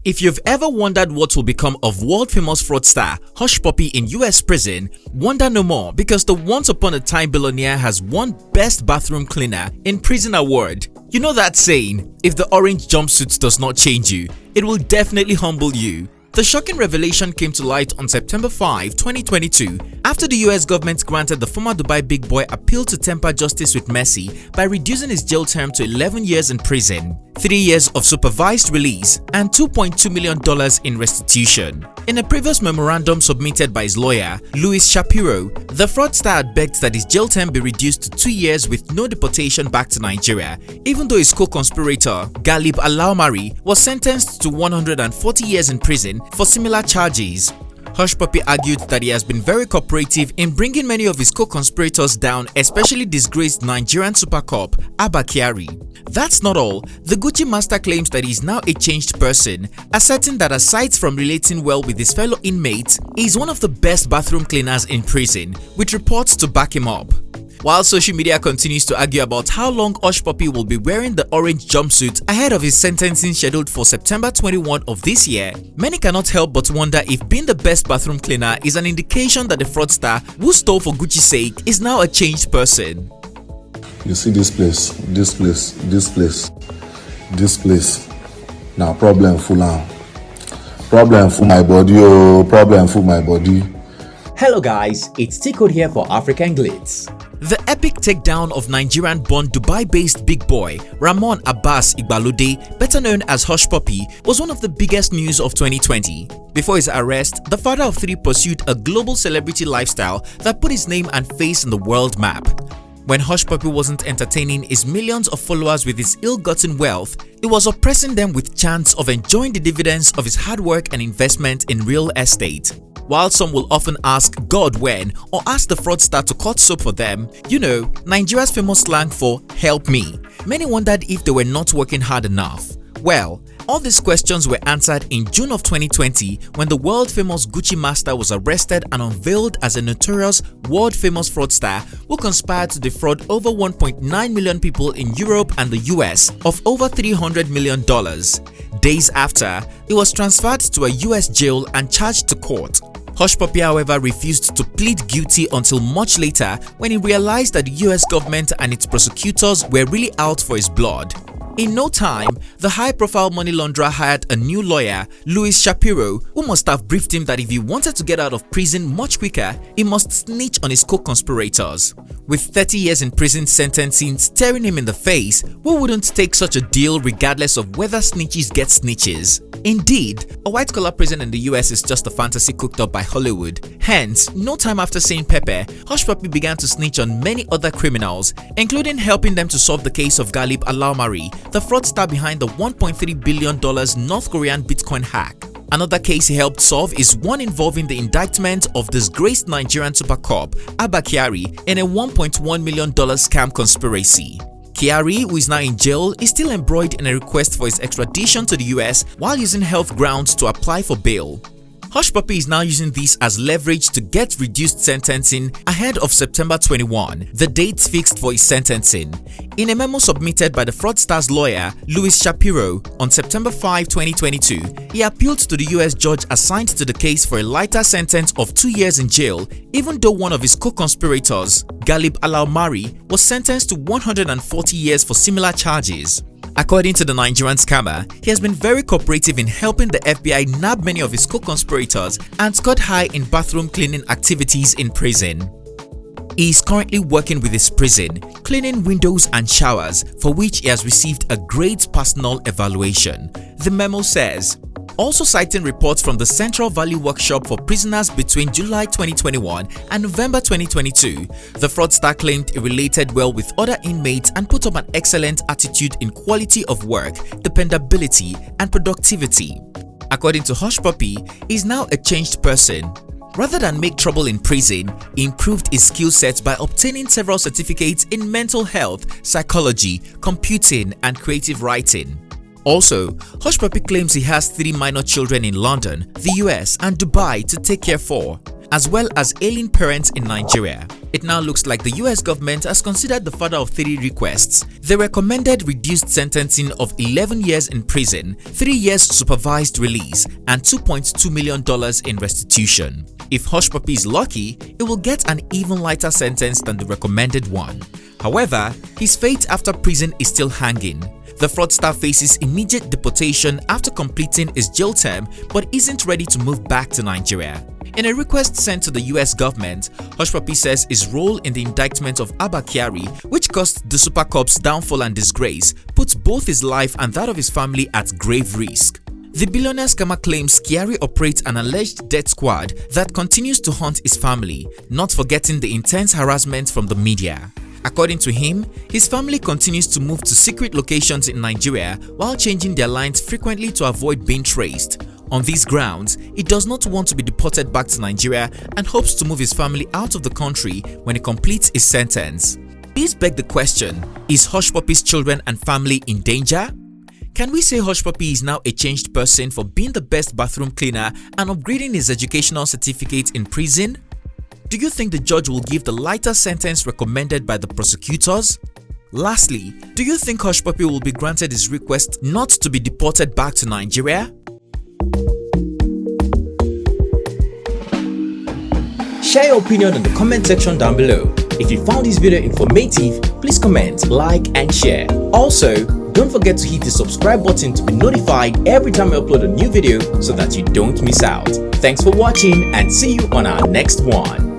If you've ever wondered what will become of world-famous fraudster Hushpuppi in US prison, wonder no more, because the once upon a time billionaire has won Best Bathroom Cleaner in Prison award. You know that saying, if the orange jumpsuit does not change you, it will definitely humble you. The shocking revelation came to light on September 5, 2022 after the US government granted the former Dubai big boy appeal to temper justice with mercy by reducing his jail term to 11 years in prison, 3 years of supervised release, and $2.2 million in restitution. In a previous memorandum submitted by his lawyer, Shapiro, the fraudster had begged that his jail term be reduced to 2 years with no deportation back to Nigeria, even though his co-conspirator, Ghaleb Alaumary, was sentenced to 140 years in prison for similar charges. Hushpuppi argued that he has been very cooperative in bringing many of his co-conspirators down, especially disgraced Nigerian Super Cop Abba Kyari. That's not all. The Gucci master claims that he is now a changed person, asserting that aside from relating well with his fellow inmates, he is one of the best bathroom cleaners in prison, with reports to back him up. While social media continues to argue about how long Hushpuppi will be wearing the orange jumpsuit ahead of his sentencing scheduled for September 21 of this year, many cannot help but wonder if being the best bathroom cleaner is an indication that the fraudster who stole for Gucci's sake is now a changed person. You see this place, now problem full am. Problem for my body, oh, problem for my body. Hello guys, it's T-Code here for African Glitz. The epic takedown of Nigerian-born Dubai-based big boy Ramon Abbas Igbalode, better known as Hushpuppi, was one of the biggest news of 2020. Before his arrest, the father of three pursued a global celebrity lifestyle that put his name and face on the world map. When Hushpuppi wasn't entertaining his millions of followers with his ill-gotten wealth, it was oppressing them with chance of enjoying the dividends of his hard work and investment in real estate. While some will often ask God when or ask the fraudster to cut soap for them, you know, Nigeria's famous slang for help me, many wondered if they were not working hard enough. Well, all these questions were answered in June of 2020 when the world-famous Gucci master was arrested and unveiled as a notorious world-famous fraudster who conspired to defraud over 1.9 million people in Europe and the US of over $300 million. Days after, he was transferred to a US jail and charged to court. Hushpuppi, however, refused to plead guilty until much later when he realized that the US government and its prosecutors were really out for his blood. In no time, the high-profile money launderer hired a new lawyer, Shapiro, who must have briefed him that if he wanted to get out of prison much quicker, he must snitch on his co-conspirators. With 30 years in prison sentencing staring him in the face, who wouldn't take such a deal regardless of whether snitches get snitches? Indeed, a white-collar prison in the US is just a fantasy cooked up by Hollywood. Hence, no time after seeing Pepe, Hushpuppi began to snitch on many other criminals, including helping them to solve the case of Ghaleb Alaumary, the fraudster behind the $1.3 billion North Korean Bitcoin hack. Another case he helped solve is one involving the indictment of disgraced Nigerian Super Cop Abba Kyari in a $1.1 million scam conspiracy. Kyari, who is now in jail, is still embroiled in a request for his extradition to the US while using health grounds to apply for bail. Hushpuppi is now using this as leverage to get reduced sentencing ahead of September 21, the date fixed for his sentencing. In a memo submitted by the fraudster's lawyer, Shapiro, on September 5, 2022, he appealed to the US judge assigned to the case for a lighter sentence of 2 years in jail, even though one of his co-conspirators, Ghaleb Alaumary, was sentenced to 140 years for similar charges. According to the Nigerian scammer, he has been very cooperative in helping the FBI nab many of his co-conspirators and scored high in bathroom cleaning activities in prison. He is currently working with his prison, cleaning windows and showers, for which he has received a great personal evaluation. The memo says, also citing reports from the Central Valley Workshop for Prisoners between July 2021 and November 2022, the fraudster claimed he related well with other inmates and put up an excellent attitude in quality of work, dependability, and productivity. According to Hushpuppi, he is now a changed person. Rather than make trouble in prison, he improved his skill set by obtaining several certificates in mental health, psychology, computing, and creative writing. Also, Hushpuppi claims he has 3 minor children in London, the US, and Dubai to take care for, as well as ailing parents in Nigeria. It now looks like the US government has considered the father of three requests. They recommended reduced sentencing of 11 years in prison, 3 years supervised release, and $2.2 million in restitution. If Hushpuppi is lucky, he will get an even lighter sentence than the recommended one. However, his fate after prison is still hanging. The fraudster faces immediate deportation after completing his jail term but isn't ready to move back to Nigeria. In a request sent to the US government, Hushpuppi says his role in the indictment of Abba Kyari, which caused the Super Cop's downfall and disgrace, puts both his life and that of his family at grave risk. The billionaire scammer claims Kyari operates an alleged death squad that continues to hunt his family, not forgetting the intense harassment from the media. According to him, his family continues to move to secret locations in Nigeria while changing their lines frequently to avoid being traced. On these grounds, he does not want to be deported back to Nigeria and hopes to move his family out of the country when he completes his sentence. These beg the question, is Hushpuppi's children and family in danger? Can we say Hushpuppi is now a changed person for being the best bathroom cleaner and upgrading his educational certificate in prison? Do you think the judge will give the lighter sentence recommended by the prosecutors? Lastly, do you think Hushpuppi will be granted his request not to be deported back to Nigeria? Share your opinion in the comment section down below. If you found this video informative, please comment, like and share. Also, don't forget to hit the subscribe button to be notified every time I upload a new video so that you don't miss out. Thanks for watching and see you on our next one.